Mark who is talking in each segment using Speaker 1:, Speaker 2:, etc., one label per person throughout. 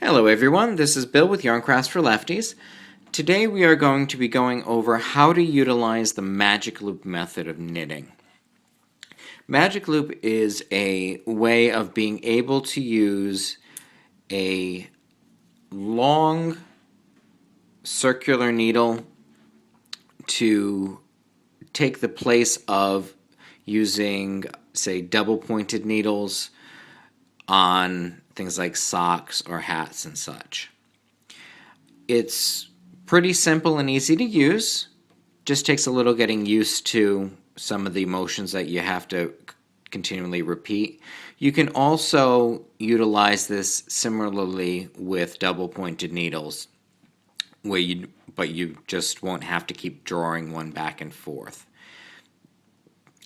Speaker 1: Hello everyone, this is Bill with Yarn Crafts for Lefties. Today we are going to be going over how to utilize the magic loop method of knitting. Magic loop is a way of being able to use a long circular needle to take the place of using, say, double pointed needles on things like socks or hats and such. It's pretty simple and easy to use. Just takes a little getting used to some of the motions that you have to continually repeat. You can also utilize this similarly with double pointed needles, but you just won't have to keep drawing one back and forth.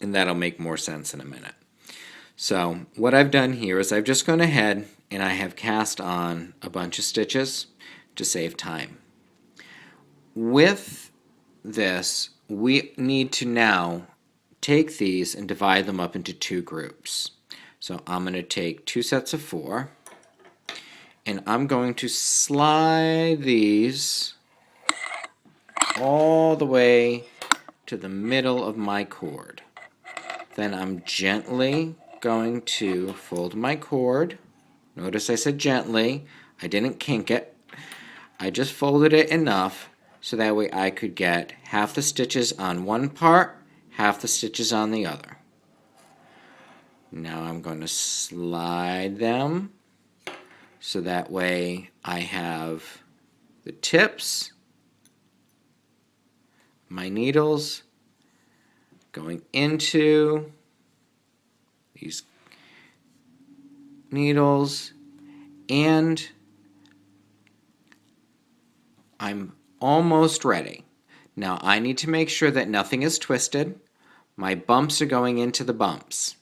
Speaker 1: And that'll make more sense in a minute. So what I've done here is I've just gone ahead and I have cast on a bunch of stitches to save time. With this, we need to now take these and divide them up into two groups. So I'm going to take two sets of four and I'm going to slide these all the way to the middle of my cord. Then I'm gently going to fold my cord. Notice I said gently. I didn't kink it. I just folded it enough so that way I could get half the stitches on one part, half the stitches on the other. Now I'm going to slide them so that way I have the tips, my needles going into these needles, and I'm almost ready. Now I need to make sure that nothing is twisted. My bumps are going into the bumps.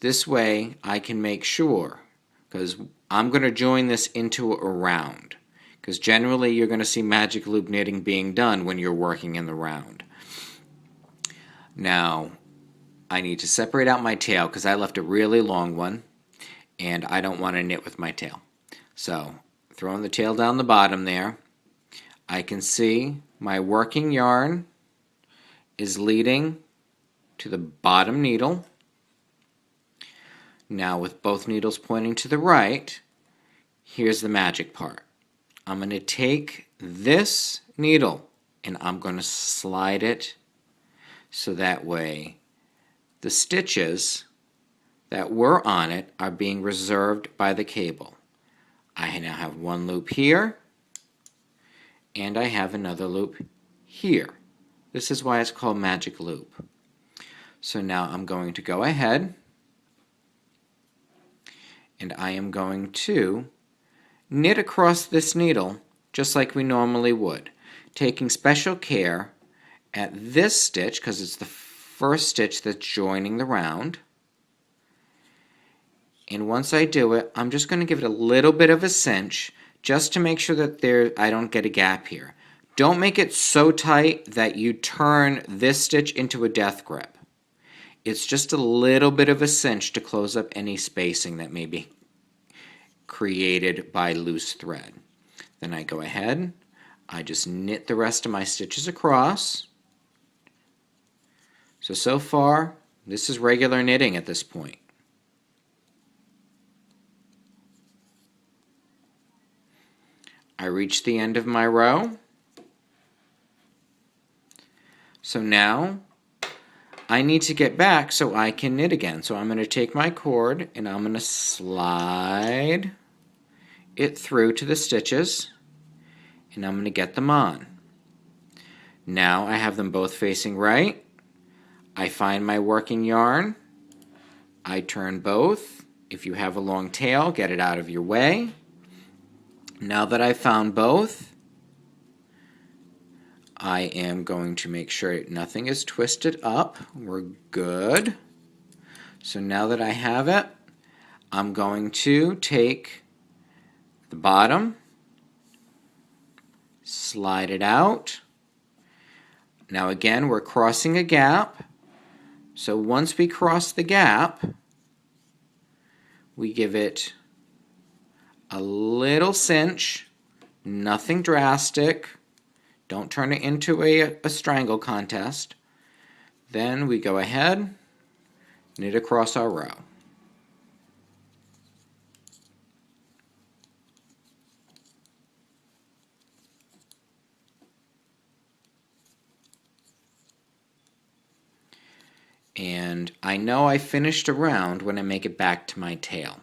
Speaker 1: This way I can make sure, because I'm going to join this into a round, because generally you're going to see magic loop knitting being done when you're working in the round. Now I need to separate out my tail because I left a really long one and I don't want to knit with my tail. So throwing the tail down the bottom there, I can see my working yarn is leading to the bottom needle. Now with both needles pointing to the right, here's the magic part. I'm going to take this needle and I'm going to slide it so that way the stitches that were on it are being reserved by the cable. I now have one loop here and I have another loop here. This is why it's called magic loop. So now I'm going to go ahead and I am going to knit across this needle just like we normally would, taking special care at this stitch because it's the first stitch that's joining the round. And once I do it, I'm just going to give it a little bit of a cinch just to make sure that I don't get a gap here. Don't make it so tight that you turn this stitch into a death grip. It's just a little bit of a cinch to close up any spacing that may be created by loose thread. Then I go ahead, I just knit the rest of my stitches across. So far, this is regular knitting at this point. I reach the end of my row. So now I need to get back so I can knit again. So I'm going to take my cord and I'm going to slide it through to the stitches and I'm going to get them on. Now I have them both facing right. I find my working yarn. I turn both. If you have a long tail, get it out of your way. Now that I've found both, I am going to make sure nothing is twisted up. We're good. So now that I have it, I'm going to take the bottom, slide it out. Now again, we're crossing a gap. So once we cross the gap, we give it a little cinch, nothing drastic. Don't turn it into a strangle contest. Then we go ahead, knit across our row. And I know I finished a round when I make it back to my tail.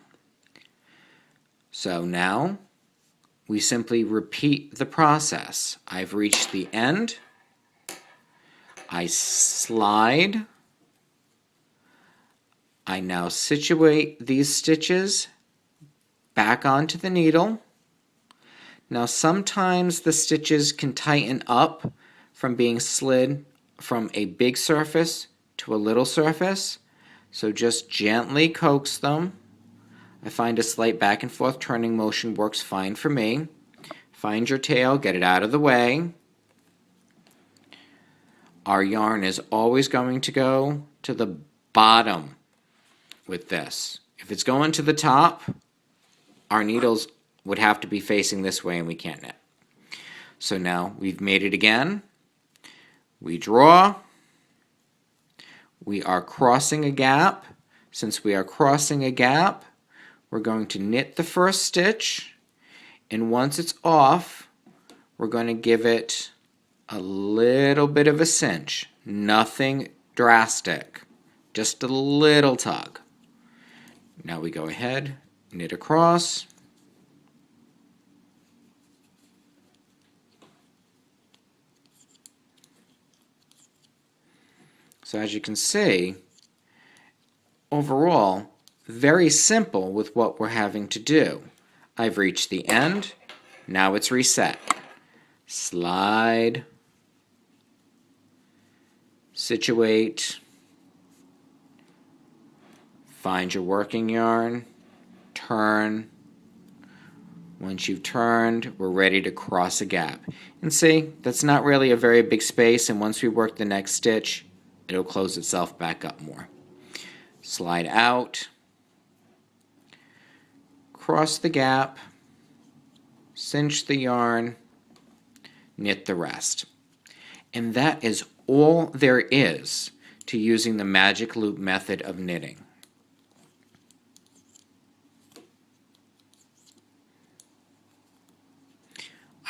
Speaker 1: So now we simply repeat the process. I've reached the end. I slide. I now situate these stitches back onto the needle. Now sometimes the stitches can tighten up from being slid from a big surface to a little surface, so just gently coax them. I find a slight back and forth turning motion works fine for me. Find your tail, get it out of the way. Our yarn is always going to go to the bottom with this. If it's going to the top, our needles would have to be facing this way and we can't knit. So now we've made it again. We draw. We are crossing a gap. Since we are crossing a gap, we're going to knit the first stitch, and once it's off, we're going to give it a little bit of a cinch. Nothing drastic, just a little tug. Now we go ahead, knit across. So as you can see, overall, very simple with what we're having to do. I've reached the end, now it's reset. Slide, situate, find your working yarn, turn. Once you've turned, we're ready to cross a gap. And see, that's not really a very big space, and once we work the next stitch, it'll close itself back up more. Slide out, cross the gap, cinch the yarn, knit the rest. And that is all there is to using the magic loop method of knitting.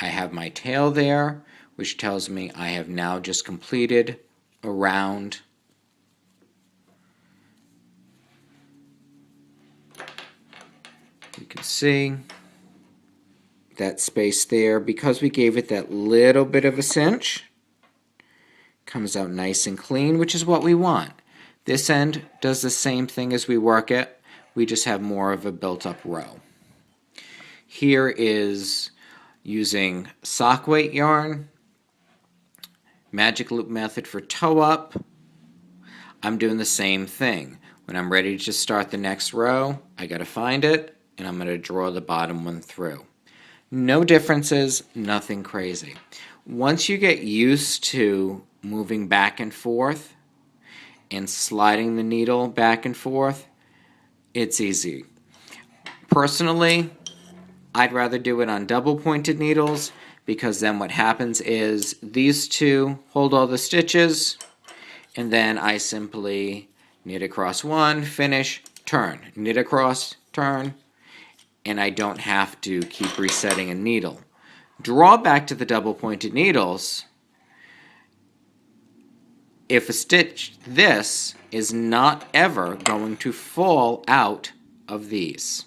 Speaker 1: I have my tail there, which tells me I have now just completed a round. You can see that space there, because we gave it that little bit of a cinch, comes out nice and clean, which is what we want. This end does the same thing as we work it, we just have more of a built-up row. Here is using sock weight yarn, magic loop method for toe up. I'm doing the same thing. When I'm ready to start the next row, I gotta find it, and I'm going to draw the bottom one through. No differences, nothing crazy. Once you get used to moving back and forth and sliding the needle back and forth, it's easy. Personally, I'd rather do it on double pointed needles, because then what happens is these two hold all the stitches, and then I simply knit across one, finish, turn, knit across, turn, and I don't have to keep resetting a needle. Drawback to the double pointed needles, if a stitch this is not ever going to fall out of these.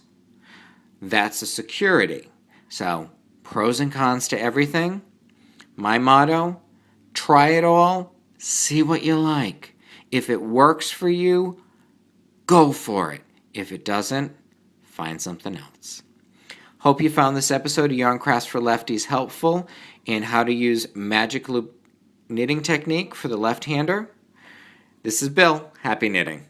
Speaker 1: That's a security. So pros and cons to everything. My motto, try it all, see what you like. If it works for you, go for it. If it doesn't, find something else. Hope you found this episode of Yarn Crafts for Lefties helpful in how to use magic loop knitting technique for the left-hander. This is Bill. Happy knitting.